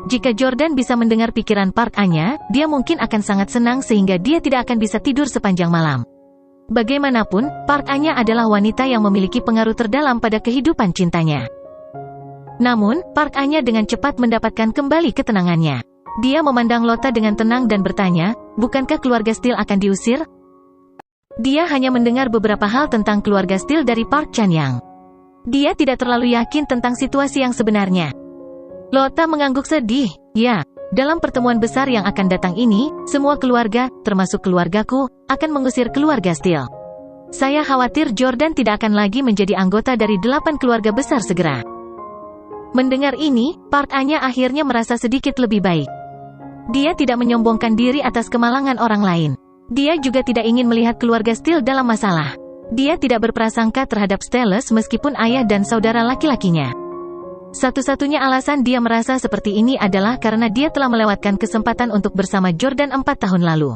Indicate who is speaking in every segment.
Speaker 1: jika Jordan bisa mendengar pikiran Park Anya, dia mungkin akan sangat senang sehingga dia tidak akan bisa tidur sepanjang malam. Bagaimanapun, Park Anya adalah wanita yang memiliki pengaruh terdalam pada kehidupan cintanya. Namun, Park Anya dengan cepat mendapatkan kembali ketenangannya. Dia memandang Lota dengan tenang dan bertanya, bukankah keluarga Steele akan diusir? Dia hanya mendengar beberapa hal tentang keluarga Steele dari Park Chan-yang. Dia tidak terlalu yakin tentang situasi yang sebenarnya. Lota mengangguk sedih. Ya, dalam pertemuan besar yang akan datang ini, semua keluarga, termasuk keluargaku, akan mengusir keluarga Steele. Saya khawatir Jordan tidak akan lagi menjadi anggota dari 8 keluarga besar segera. Mendengar ini, Park Anya akhirnya merasa sedikit lebih baik. Dia tidak menyombongkan diri atas kemalangan orang lain. Dia juga tidak ingin melihat keluarga Steele dalam masalah. Dia tidak berprasangka terhadap Steele meskipun ayah dan saudara laki-lakinya. Satu-satunya alasan dia merasa seperti ini adalah karena dia telah melewatkan kesempatan untuk bersama Jordan 4 tahun lalu.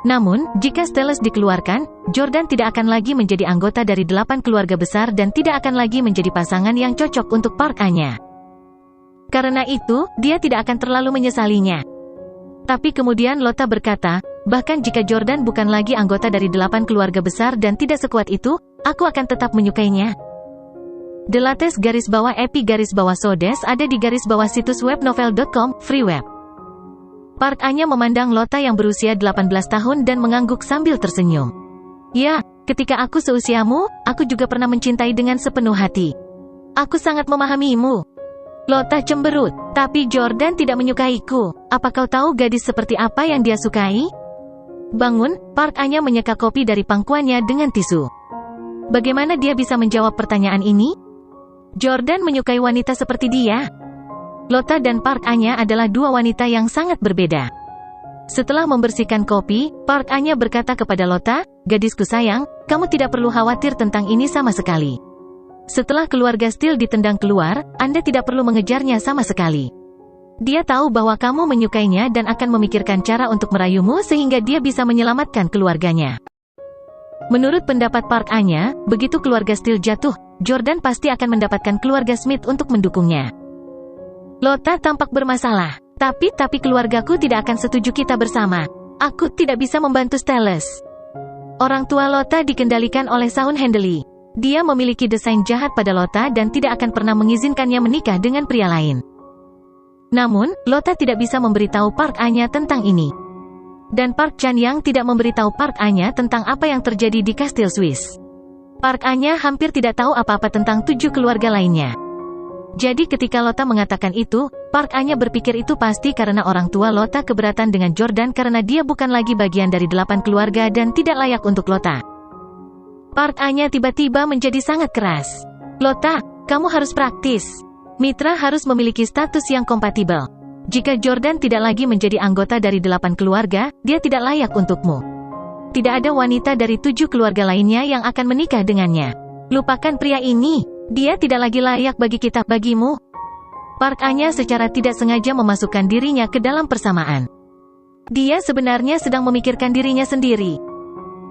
Speaker 1: Namun, jika Steele dikeluarkan, Jordan tidak akan lagi menjadi anggota dari 8 keluarga besar dan tidak akan lagi menjadi pasangan yang cocok untuk Park Anya. Karena itu, dia tidak akan terlalu menyesalinya. Tapi kemudian Lota berkata, bahkan jika Jordan bukan lagi anggota dari 8 keluarga besar dan tidak sekuat itu, aku akan tetap menyukainya. The latest _epi_sodes ada di _situs webnovel.com, free web. Park Anya memandang Lota yang berusia 18 tahun dan mengangguk sambil tersenyum. Ya, ketika aku seusiamu, aku juga pernah mencintai dengan sepenuh hati. Aku sangat memahamimu. Lota cemberut, tapi Jordan tidak menyukaiku. Apa kau tahu gadis seperti apa yang dia sukai? Bangun, Park Anya menyeka kopi dari pangkuannya dengan tisu. Bagaimana dia bisa menjawab pertanyaan ini? Jordan menyukai wanita seperti dia. Lota dan Park Anya adalah dua wanita yang sangat berbeda. Setelah membersihkan kopi, Park Anya berkata kepada Lota, gadisku sayang, kamu tidak perlu khawatir tentang ini sama sekali. Setelah keluarga Steele ditendang keluar, Anda tidak perlu mengejarnya sama sekali. Dia tahu bahwa kamu menyukainya dan akan memikirkan cara untuk merayumu sehingga dia bisa menyelamatkan keluarganya. Menurut pendapat Park Anya, begitu keluarga Steele jatuh, Jordan pasti akan mendapatkan keluarga Smith untuk mendukungnya. Lota tampak bermasalah. Tapi keluargaku tidak akan setuju kita bersama. Aku tidak bisa membantu Steele. Orang tua Lota dikendalikan oleh Shawn Handley. Dia memiliki desain jahat pada Lota dan tidak akan pernah mengizinkannya menikah dengan pria lain. Namun, Lota tidak bisa memberitahu Park Anya tentang ini. Dan Park Chan-yang tidak memberitahu Park Anya tentang apa yang terjadi di kastil Swiss. Park Anya hampir tidak tahu apa-apa tentang 7 keluarga lainnya. Jadi ketika Lota mengatakan itu, Park Anya berpikir itu pasti karena orang tua Lota keberatan dengan Jordan karena dia bukan lagi bagian dari 8 keluarga dan tidak layak untuk Lota. Park Anya tiba-tiba menjadi sangat keras. Lota, kamu harus praktis. Mitra harus memiliki status yang kompatibel. Jika Jordan tidak lagi menjadi anggota dari 8 keluarga, dia tidak layak untukmu. Tidak ada wanita dari 7 keluarga lainnya yang akan menikah dengannya. Lupakan pria ini. Dia tidak lagi layak bagi kita, bagimu. Park Anya secara tidak sengaja memasukkan dirinya ke dalam persamaan. Dia sebenarnya sedang memikirkan dirinya sendiri.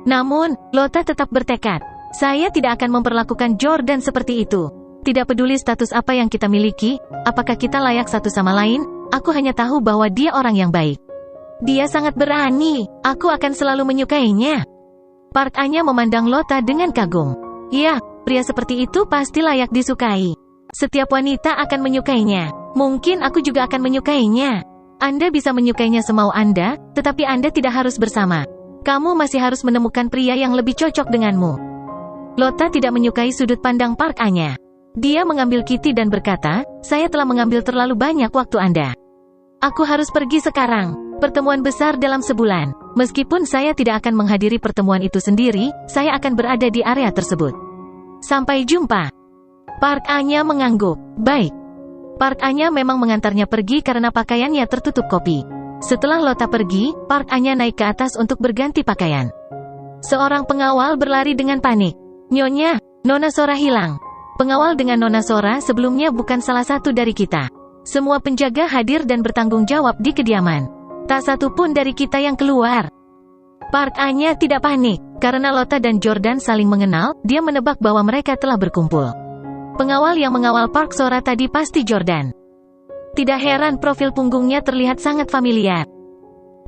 Speaker 1: Namun, Lota tetap bertekad. Saya tidak akan memperlakukan Jordan seperti itu. Tidak peduli status apa yang kita miliki, apakah kita layak satu sama lain, aku hanya tahu bahwa dia orang yang baik. Dia sangat berani, aku akan selalu menyukainya. Park Anya memandang Lota dengan kagum. Ya, pria seperti itu pasti layak disukai. Setiap wanita akan menyukainya. Mungkin aku juga akan menyukainya. Anda bisa menyukainya semau Anda, tetapi Anda tidak harus bersama. Kamu masih harus menemukan pria yang lebih cocok denganmu. Lota tidak menyukai sudut pandang Park Anya. Dia mengambil Kitty dan berkata, saya telah mengambil terlalu banyak waktu Anda. Aku harus pergi sekarang. Pertemuan besar dalam sebulan. Meskipun saya tidak akan menghadiri pertemuan itu sendiri, saya akan berada di area tersebut. Sampai jumpa. Park Anya mengangguk. Baik. Park Anya memang mengantarnya pergi karena pakaiannya tertutup kopi. Setelah Lota pergi, Park Anya naik ke atas untuk berganti pakaian. Seorang pengawal berlari dengan panik. Nyonya, Nona Sora hilang. Pengawal dengan Nona Sora sebelumnya bukan salah satu dari kita. Semua penjaga hadir dan bertanggung jawab di kediaman. Tak satu pun dari kita yang keluar. Park Anya tidak panik. Karena Lota dan Jordan saling mengenal, dia menebak bahwa mereka telah berkumpul. Pengawal yang mengawal Park Sora tadi pasti Jordan. Tidak heran profil punggungnya terlihat sangat familiar.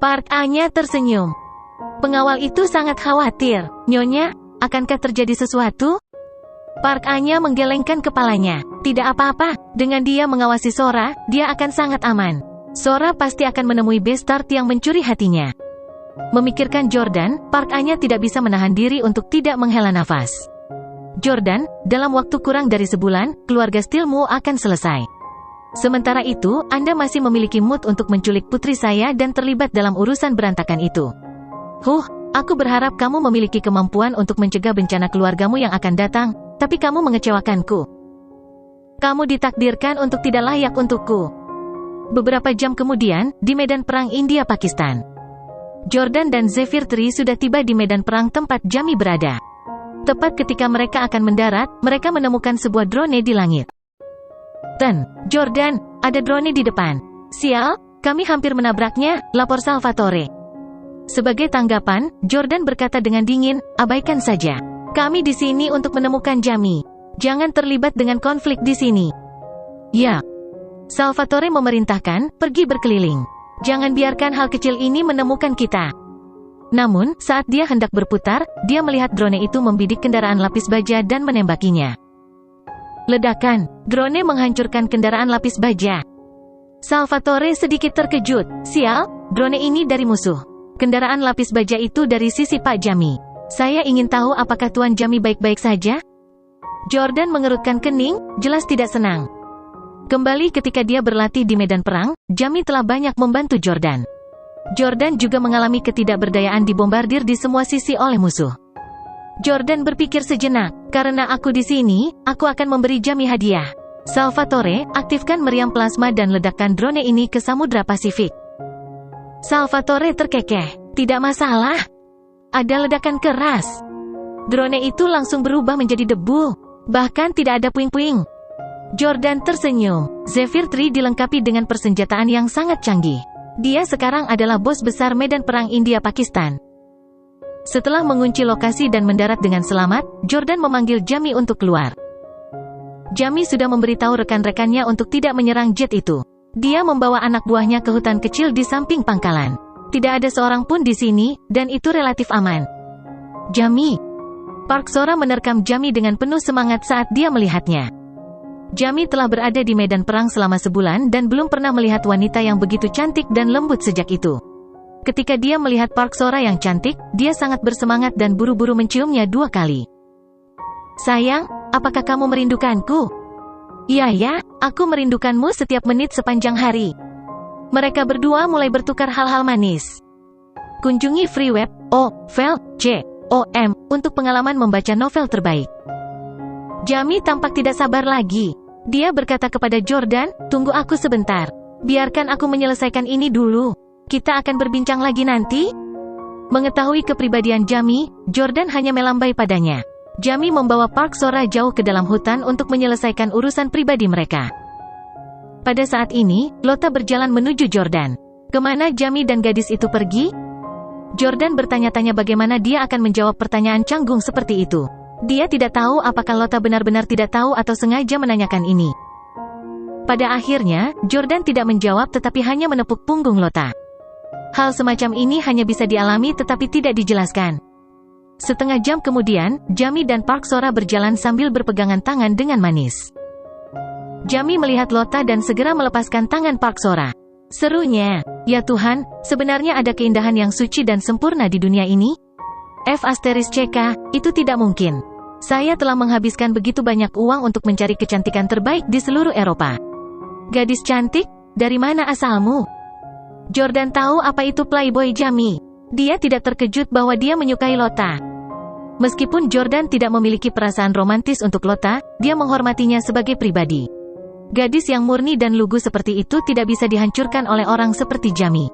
Speaker 1: Park Anya tersenyum. Pengawal itu sangat khawatir. Nyonya, akankah terjadi sesuatu? Park Anya menggelengkan kepalanya. Tidak apa-apa, dengan dia mengawasi Sora, dia akan sangat aman. Sora pasti akan menemui Bestart yang mencuri hatinya. Memikirkan Jordan, Park Anya tidak bisa menahan diri untuk tidak menghela nafas. Jordan, dalam waktu kurang dari sebulan, keluarga Steelmu akan selesai. Sementara itu, Anda masih memiliki mood untuk menculik putri saya dan terlibat dalam urusan berantakan itu. Aku berharap kamu memiliki kemampuan untuk mencegah bencana keluargamu yang akan datang, tapi kamu mengecewakanku. Kamu ditakdirkan untuk tidak layak untukku. Beberapa jam kemudian, di medan perang India-Pakistan. Jordan dan Zephyr 3 sudah tiba di medan perang tempat Jamie berada. Tepat ketika mereka akan mendarat, mereka menemukan sebuah drone di langit. Jordan, ada drone di depan. Sial, kami hampir menabraknya, lapor Salvatore. Sebagai tanggapan, Jordan berkata dengan dingin, abaikan saja. Kami di sini untuk menemukan Jamie. Jangan terlibat dengan konflik di sini. Ya. Salvatore memerintahkan, pergi berkeliling. Jangan biarkan hal kecil ini menemukan kita. Namun, saat dia hendak berputar, dia melihat drone itu membidik kendaraan lapis baja dan menembakinya. Ledakan, drone menghancurkan kendaraan lapis baja. Salvatore sedikit terkejut. Sial, drone ini dari musuh. Kendaraan lapis baja itu dari sisi Pak Jamie. Saya ingin tahu apakah Tuan Jamie baik-baik saja? Jordan mengerutkan kening, jelas tidak senang. Kembali ketika dia berlatih di medan perang, Jamie telah banyak membantu Jordan. Jordan juga mengalami ketidakberdayaan dibombardir di semua sisi oleh musuh. Jordan berpikir sejenak, karena aku di sini, aku akan memberi Jamie hadiah. Salvatore, aktifkan meriam plasma dan ledakkan drone ini ke Samudra Pasifik. Salvatore terkekeh, tidak masalah. Ada ledakan keras. Drone itu langsung berubah menjadi debu. Bahkan tidak ada puing-puing. Jordan tersenyum. Zephyr 3 dilengkapi dengan persenjataan yang sangat canggih. Dia sekarang adalah bos besar medan perang India-Pakistan. Setelah mengunci lokasi dan mendarat dengan selamat, Jordan memanggil Jamie untuk keluar. Jamie sudah memberitahu rekan-rekannya untuk tidak menyerang jet itu. Dia membawa anak buahnya ke hutan kecil di samping pangkalan. Tidak ada seorang pun di sini, dan itu relatif aman. Jamie. Park Sora menerkam Jamie dengan penuh semangat saat dia melihatnya. Jamie telah berada di medan perang selama sebulan dan belum pernah melihat wanita yang begitu cantik dan lembut sejak itu. Ketika dia melihat Park Sora yang cantik, dia sangat bersemangat dan buru-buru menciumnya 2 kali. Sayang, apakah kamu merindukanku? Iya ya, aku merindukanmu setiap menit sepanjang hari. Mereka berdua mulai bertukar hal-hal manis. Kunjungi free web, untuk pengalaman membaca novel terbaik. Jamie tampak tidak sabar lagi. Dia berkata kepada Jordan, tunggu aku sebentar. Biarkan aku menyelesaikan ini dulu. Kita akan berbincang lagi nanti? Mengetahui kepribadian Jamie, Jordan hanya melambai padanya. Jamie membawa Park Sora jauh ke dalam hutan untuk menyelesaikan urusan pribadi mereka. Pada saat ini, Lota berjalan menuju Jordan. Kemana Jamie dan gadis itu pergi? Jordan bertanya-tanya bagaimana dia akan menjawab pertanyaan canggung seperti itu. Dia tidak tahu apakah Lota benar-benar tidak tahu atau sengaja menanyakan ini. Pada akhirnya, Jordan tidak menjawab tetapi hanya menepuk punggung Lota. Hal semacam ini hanya bisa dialami tetapi tidak dijelaskan. Setengah jam kemudian, Jamie dan Park Sora berjalan sambil berpegangan tangan dengan manis. Jamie melihat Lota dan segera melepaskan tangan Park Sora. Serunya, ya Tuhan, sebenarnya ada keindahan yang suci dan sempurna di dunia ini? *CK, itu tidak mungkin. Saya telah menghabiskan begitu banyak uang untuk mencari kecantikan terbaik di seluruh Eropa. Gadis cantik, dari mana asalmu? Jordan tahu apa itu playboy Jamie. Dia tidak terkejut bahwa dia menyukai Lota. Meskipun Jordan tidak memiliki perasaan romantis untuk Lota, dia menghormatinya sebagai pribadi. Gadis yang murni dan lugu seperti itu tidak bisa dihancurkan oleh orang seperti Jamie.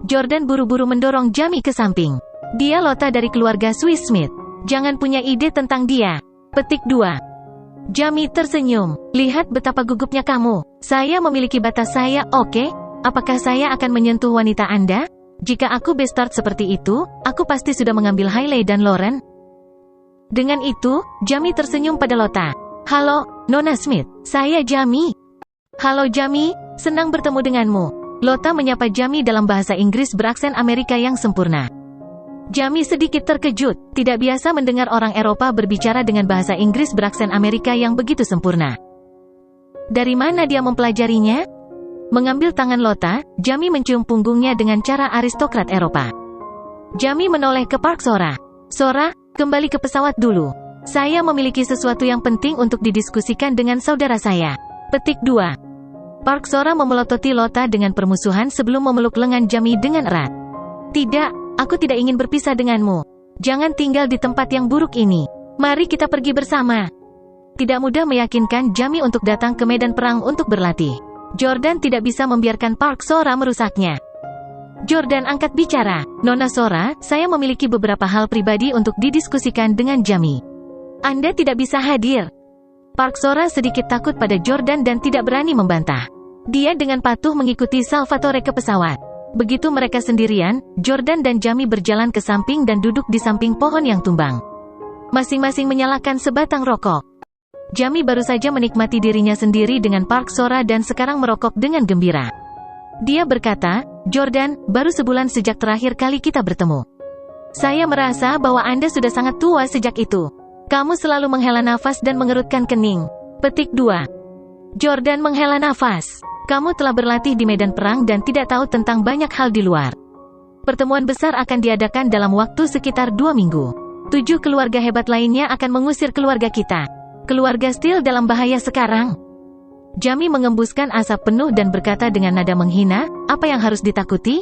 Speaker 1: Jordan buru-buru mendorong Jamie ke samping. Dia Lota dari keluarga Swiss Smith. Jangan punya ide tentang dia. Petik 2. Jamie tersenyum. Lihat betapa gugupnya kamu. Saya memiliki batas saya, oke? Apakah saya akan menyentuh wanita Anda? Jika aku bestart seperti itu, aku pasti sudah mengambil Hailey dan Lauren. Dengan itu, Jamie tersenyum pada Lota. Halo, Nona Smith, saya Jamie. Halo Jamie, Senang bertemu denganmu. Lota menyapa Jamie dalam bahasa Inggris beraksen Amerika yang sempurna. Jamie sedikit terkejut, tidak biasa mendengar orang Eropa berbicara dengan bahasa Inggris beraksen Amerika yang begitu sempurna. Dari mana dia mempelajarinya? Mengambil tangan Lota, Jamie mencium punggungnya dengan cara aristokrat Eropa. Jamie menoleh ke Park Sora. Sora, kembali ke pesawat dulu. Saya memiliki sesuatu yang penting untuk didiskusikan dengan saudara saya. Petik 2. Park Sora memelototi Lota dengan permusuhan sebelum memeluk lengan Jamie dengan erat. Tidak, aku tidak ingin berpisah denganmu. Jangan tinggal di tempat yang buruk ini. Mari kita pergi bersama. Tidak mudah meyakinkan Jamie untuk datang ke medan perang untuk berlatih. Jordan tidak bisa membiarkan Park Sora merusaknya. Jordan angkat bicara. Nona Sora, saya memiliki beberapa hal pribadi untuk didiskusikan dengan Jamie. Anda tidak bisa hadir. Park Sora sedikit takut pada Jordan dan tidak berani membantah. Dia dengan patuh mengikuti Salvatore ke pesawat. Begitu mereka sendirian, Jordan dan Jamie berjalan ke samping dan duduk di samping pohon yang tumbang. Masing-masing menyalakan sebatang rokok. Jamie baru saja menikmati dirinya sendiri dengan Park Sora dan sekarang merokok dengan gembira. Dia berkata, Jordan, baru sebulan sejak terakhir kali kita bertemu. Saya merasa bahwa Anda sudah sangat tua sejak itu. Kamu selalu menghela nafas dan mengerutkan kening. Petik 2. Jordan menghela nafas. Kamu telah berlatih di medan perang dan tidak tahu tentang banyak hal di luar. Pertemuan besar akan diadakan dalam waktu sekitar 2 minggu. 7 keluarga hebat lainnya akan mengusir keluarga kita. Keluarga Steele dalam bahaya sekarang. Jamie mengembuskan asap penuh dan berkata dengan nada menghina, apa yang harus ditakuti?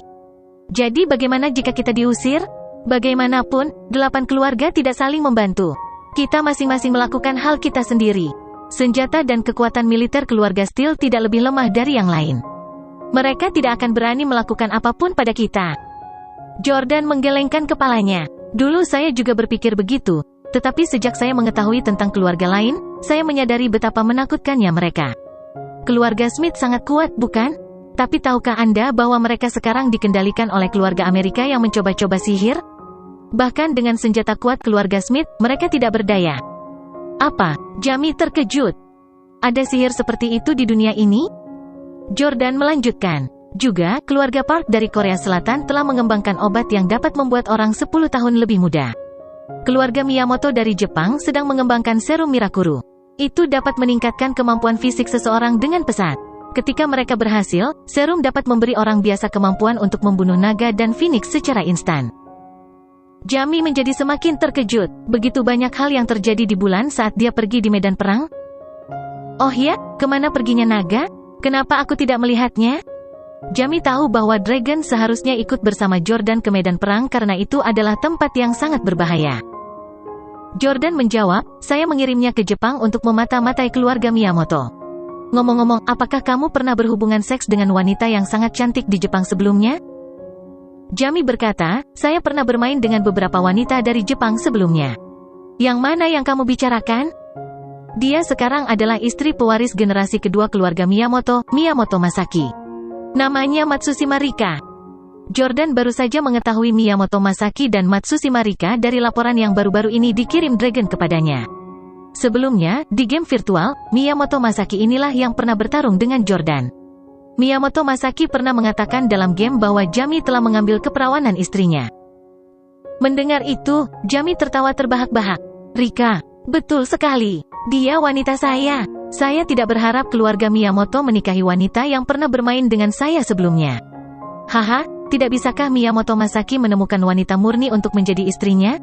Speaker 1: Jadi bagaimana jika kita diusir? Bagaimanapun, 8 keluarga tidak saling membantu. Kita masing-masing melakukan hal kita sendiri. Senjata dan kekuatan militer keluarga Steele tidak lebih lemah dari yang lain. Mereka tidak akan berani melakukan apapun pada kita. Jordan menggelengkan kepalanya. Dulu saya juga berpikir begitu, tetapi sejak saya mengetahui tentang keluarga lain, saya menyadari betapa menakutkannya mereka. Keluarga Smith sangat kuat, bukan? Tapi tahukah Anda bahwa mereka sekarang dikendalikan oleh keluarga Amerika yang mencoba-coba sihir? Bahkan dengan senjata kuat keluarga Smith, mereka tidak berdaya. Apa? Jamie terkejut. Ada sihir seperti itu di dunia ini? Jordan melanjutkan. Juga, keluarga Park dari Korea Selatan telah mengembangkan obat yang dapat membuat orang 10 tahun lebih muda. Keluarga Miyamoto dari Jepang sedang mengembangkan serum Mirakuru. Itu dapat meningkatkan kemampuan fisik seseorang dengan pesat. Ketika mereka berhasil, serum dapat memberi orang biasa kemampuan untuk membunuh naga dan phoenix secara instan. Jamie menjadi semakin terkejut. Begitu banyak hal yang terjadi di bulan saat dia pergi di medan perang. Oh ya, kemana perginya naga? Kenapa aku tidak melihatnya? Jamie tahu bahwa Dragon seharusnya ikut bersama Jordan ke medan perang karena itu adalah tempat yang sangat berbahaya. Jordan menjawab, saya mengirimnya ke Jepang untuk memata-matai keluarga Miyamoto. Ngomong-ngomong, apakah kamu pernah berhubungan seks dengan wanita yang sangat cantik di Jepang sebelumnya? Jamie berkata, saya pernah bermain dengan beberapa wanita dari Jepang sebelumnya. Yang mana yang kamu bicarakan? Dia sekarang adalah istri pewaris generasi kedua keluarga Miyamoto, Miyamoto Masaki. Namanya Matsushima Rika. Jordan baru saja mengetahui Miyamoto Masaki dan Matsushima Rika dari laporan yang baru-baru ini dikirim Dragon kepadanya. Sebelumnya, di game virtual, Miyamoto Masaki inilah yang pernah bertarung dengan Jordan. Miyamoto Masaki pernah mengatakan dalam game bahwa Jamie telah mengambil keperawanan istrinya. Mendengar itu, Jamie tertawa terbahak-bahak. Rika, betul sekali. Dia wanita saya. Saya tidak berharap keluarga Miyamoto menikahi wanita yang pernah bermain dengan saya sebelumnya. Haha, tidak bisakah Miyamoto Masaki menemukan wanita murni untuk menjadi istrinya?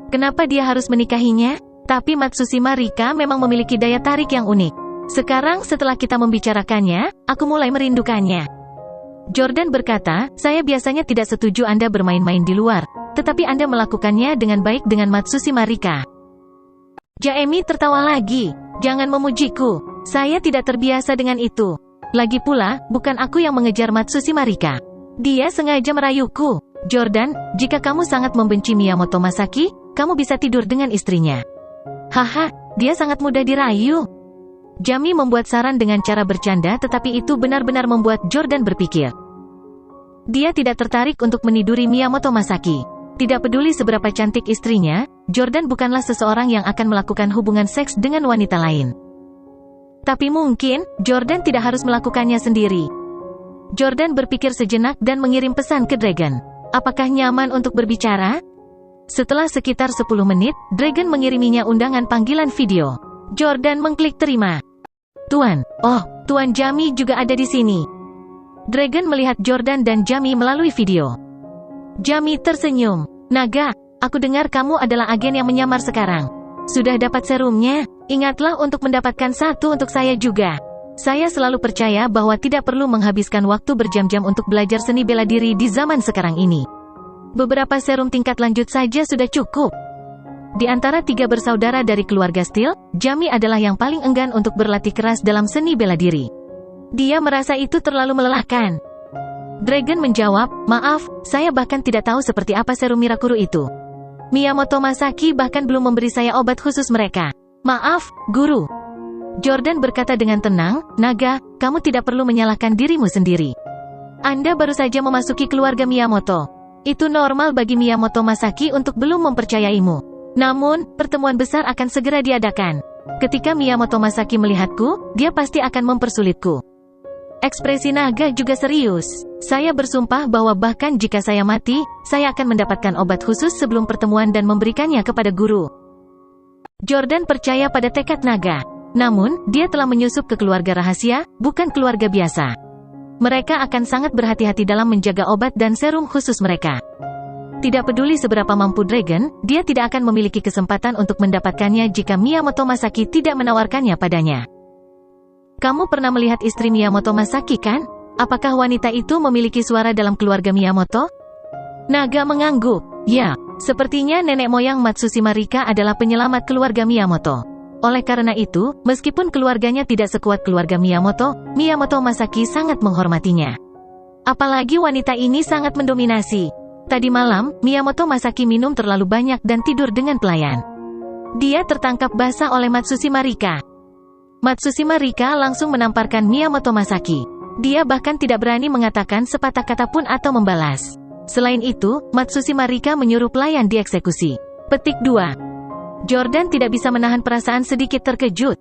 Speaker 1: Kenapa dia harus menikahinya? Tapi Matsushima Rika memang memiliki daya tarik yang unik. Sekarang setelah kita membicarakannya, aku mulai merindukannya. Jordan berkata, saya biasanya tidak setuju Anda bermain-main di luar, tetapi Anda melakukannya dengan baik dengan Matsushima Rika. Jamie tertawa lagi. Jangan memujiku. Saya tidak terbiasa dengan itu. Lagi pula, bukan aku yang mengejar Matsushima Rika. Dia sengaja merayuku. Jordan, jika kamu sangat membenci Miyamoto Masaki, kamu bisa tidur dengan istrinya. Haha, dia sangat mudah dirayu. Jamie membuat saran dengan cara bercanda tetapi itu benar-benar membuat Jordan berpikir. Dia tidak tertarik untuk meniduri Miyamoto Masaki. Tidak peduli seberapa cantik istrinya, Jordan bukanlah seseorang yang akan melakukan hubungan seks dengan wanita lain. Tapi mungkin, Jordan tidak harus melakukannya sendiri. Jordan berpikir sejenak dan mengirim pesan ke Dragon. Apakah nyaman untuk berbicara? Setelah sekitar 10 menit, Dragon mengiriminya undangan panggilan video. Jordan mengklik terima. Tuan, oh, Tuan Jamie juga ada di sini. Dragon melihat Jordan dan Jamie melalui video. Jamie tersenyum. Naga, aku dengar kamu adalah agen yang menyamar sekarang. Sudah dapat serumnya? Ingatlah untuk mendapatkan satu untuk saya juga. Saya selalu percaya bahwa tidak perlu menghabiskan waktu berjam-jam untuk belajar seni bela diri di zaman sekarang ini. Beberapa serum tingkat lanjut saja sudah cukup. Di antara 3 bersaudara dari keluarga Steel, Jamie adalah yang paling enggan untuk berlatih keras dalam seni bela diri. Dia merasa itu terlalu melelahkan. Dragon menjawab, maaf, saya bahkan tidak tahu seperti apa serum Mirakuru itu. Miyamoto Masaki bahkan belum memberi saya obat khusus mereka. Maaf, guru. Jordan berkata dengan tenang, Naga, kamu tidak perlu menyalahkan dirimu sendiri. Anda baru saja memasuki keluarga Miyamoto. Itu normal bagi Miyamoto Masaki untuk belum mempercayaimu. Namun, pertemuan besar akan segera diadakan. Ketika Miyamoto Masaki melihatku, dia pasti akan mempersulitku. Ekspresi Naga juga serius. Saya bersumpah bahwa bahkan jika saya mati, saya akan mendapatkan obat khusus sebelum pertemuan dan memberikannya kepada guru. Jordan percaya pada tekad Naga. Namun, dia telah menyusup ke keluarga rahasia, bukan keluarga biasa. Mereka akan sangat berhati-hati dalam menjaga obat dan serum khusus mereka. Tidak peduli seberapa mampu Dragon, dia tidak akan memiliki kesempatan untuk mendapatkannya jika Miyamoto Masaki tidak menawarkannya padanya. Kamu pernah melihat istri Miyamoto Masaki kan? Apakah wanita itu memiliki suara dalam keluarga Miyamoto? Naga mengangguk. Ya, sepertinya nenek moyang Matsushima Rika adalah penyelamat keluarga Miyamoto. Oleh karena itu, meskipun keluarganya tidak sekuat keluarga Miyamoto, Miyamoto Masaki sangat menghormatinya. Apalagi wanita ini sangat mendominasi. Tadi malam, Miyamoto Masaki minum terlalu banyak dan tidur dengan pelayan. Dia tertangkap basah oleh Matsushima Rika. Matsushima Rika langsung menamparkan Miyamoto Masaki. Dia bahkan tidak berani mengatakan sepatah kata pun atau membalas. Selain itu, Matsushima Rika menyuruh pelayan dieksekusi. Petik 2. Jordan tidak bisa menahan perasaan sedikit terkejut.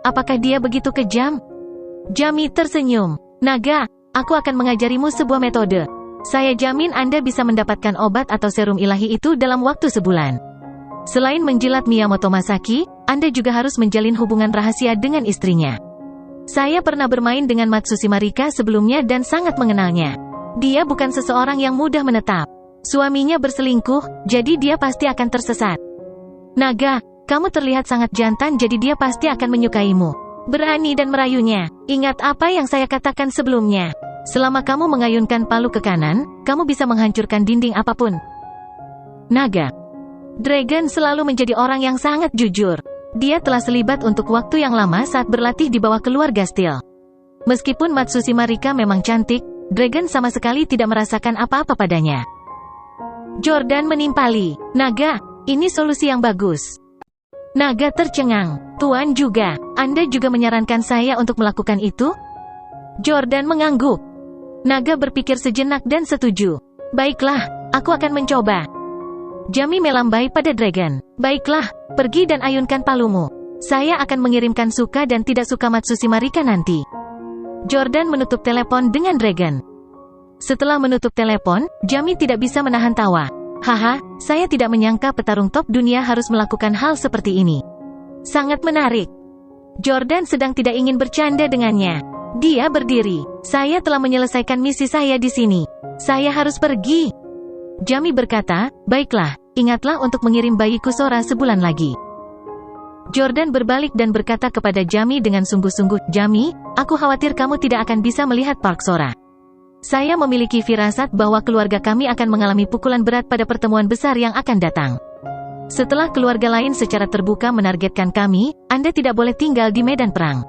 Speaker 1: Apakah dia begitu kejam? Jamie tersenyum. Naga, aku akan mengajarimu sebuah metode. Saya jamin Anda bisa mendapatkan obat atau serum ilahi itu dalam waktu sebulan. Selain menjilat Miyamoto Masaki, Anda juga harus menjalin hubungan rahasia dengan istrinya. Saya pernah bermain dengan Matsushima Rika sebelumnya dan sangat mengenalnya. Dia bukan seseorang yang mudah menetap. Suaminya berselingkuh, jadi dia pasti akan tersesat. Naga, kamu terlihat sangat jantan jadi dia pasti akan menyukaimu. Berani dan merayunya. Ingat apa yang saya katakan sebelumnya. Selama kamu mengayunkan palu ke kanan, kamu bisa menghancurkan dinding apapun. Naga. Dragon selalu menjadi orang yang sangat jujur. Dia telah selibat untuk waktu yang lama saat berlatih di bawah keluarga Steel. Meskipun Matsushima Rika memang cantik, Dragon sama sekali tidak merasakan apa-apa padanya. Jordan menimpali. Naga, ini solusi yang bagus. Naga tercengang. Tuan juga, Anda juga menyarankan saya untuk melakukan itu? Jordan mengangguk. Naga berpikir sejenak dan setuju. Baiklah, aku akan mencoba. Jamie melambai pada Dragon. Baiklah, pergi dan ayunkan palumu. Saya akan mengirimkan suka dan tidak suka Matsushima Rika nanti. Jordan menutup telepon dengan Dragon. Setelah menutup telepon, Jamie tidak bisa menahan tawa. Haha, saya tidak menyangka petarung top dunia harus melakukan hal seperti ini. Sangat menarik. Jordan sedang tidak ingin bercanda dengannya. Dia berdiri. Saya telah menyelesaikan misi saya di sini. Saya harus pergi. Jamie berkata, baiklah, ingatlah untuk mengirim bayiku Sora sebulan lagi. Jordan berbalik dan berkata kepada Jamie dengan sungguh-sungguh, Jamie, aku khawatir kamu tidak akan bisa melihat Park Sora. Saya memiliki firasat bahwa keluarga kami akan mengalami pukulan berat pada pertemuan besar yang akan datang. Setelah keluarga lain secara terbuka menargetkan kami, Anda tidak boleh tinggal di medan perang.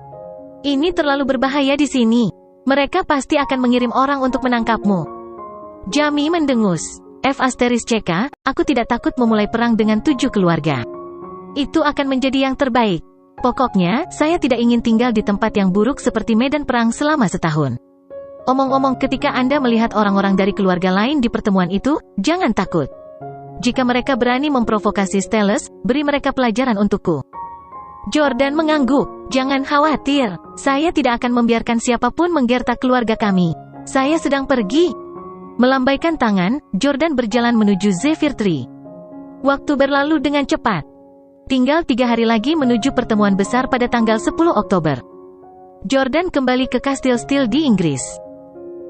Speaker 1: Ini terlalu berbahaya di sini. Mereka pasti akan mengirim orang untuk menangkapmu. Jamie mendengus. F***CK, aku tidak takut memulai perang dengan 7 keluarga. Itu akan menjadi yang terbaik. Pokoknya, saya tidak ingin tinggal di tempat yang buruk seperti medan perang selama setahun. Omong-omong, ketika Anda melihat orang-orang dari keluarga lain di pertemuan itu, jangan takut. Jika mereka berani memprovokasi Steles, beri mereka pelajaran untukku. Jordan mengangguk. Jangan khawatir, saya tidak akan membiarkan siapapun menggertak keluarga kami. Saya sedang pergi. Melambaikan tangan, Jordan berjalan menuju Zephyr Tree. Waktu berlalu dengan cepat. Tinggal 3 hari lagi menuju pertemuan besar pada tanggal 10 Oktober. Jordan kembali ke Kastil Steel di Inggris.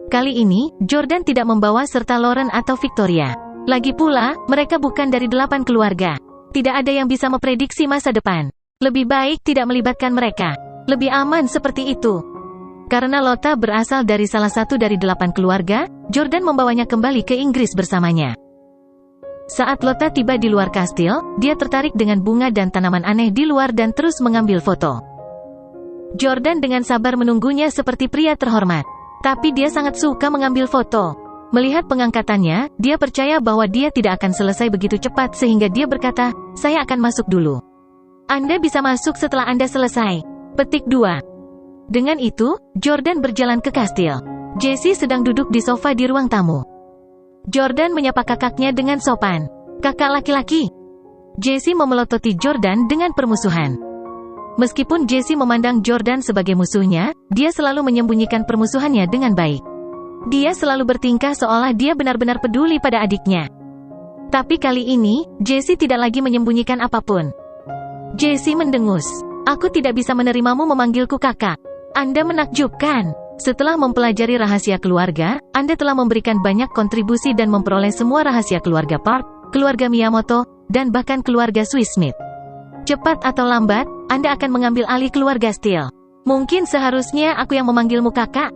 Speaker 1: Kali ini, Jordan tidak membawa serta Lauren atau Victoria. Lagi pula, mereka bukan dari 8 keluarga. Tidak ada yang bisa memprediksi masa depan. Lebih baik tidak melibatkan mereka. Lebih aman seperti itu. Karena Lotta berasal dari salah satu dari 8 keluarga, Jordan membawanya kembali ke Inggris bersamanya. Saat Lotta tiba di luar kastil, dia tertarik dengan bunga dan tanaman aneh di luar dan terus mengambil foto. Jordan dengan sabar menunggunya seperti pria terhormat. Tapi dia sangat suka mengambil foto. Melihat pengangkatannya, dia percaya bahwa dia tidak akan selesai begitu cepat sehingga dia berkata, "Saya akan masuk dulu." "Anda bisa masuk setelah Anda selesai." Petik 2. Dengan itu, Jordan berjalan ke kastil. Jessie sedang duduk di sofa di ruang tamu. Jordan menyapa kakaknya dengan sopan. "Kakak laki-laki." Jessie memelototi Jordan dengan permusuhan. Meskipun Jessie memandang Jordan sebagai musuhnya, dia selalu menyembunyikan permusuhannya dengan baik. Dia selalu bertingkah seolah dia benar-benar peduli pada adiknya. Tapi kali ini, Jessie tidak lagi menyembunyikan apapun. Jessie mendengus. "Aku tidak bisa menerimamu memanggilku kakak. Anda menakjubkan. Setelah mempelajari rahasia keluarga, Anda telah memberikan banyak kontribusi dan memperoleh semua rahasia keluarga Park, keluarga Miyamoto, dan bahkan keluarga Swiss Smith. Cepat atau lambat, Anda akan mengambil alih keluarga Steele. Mungkin seharusnya aku yang memanggilmu kakak."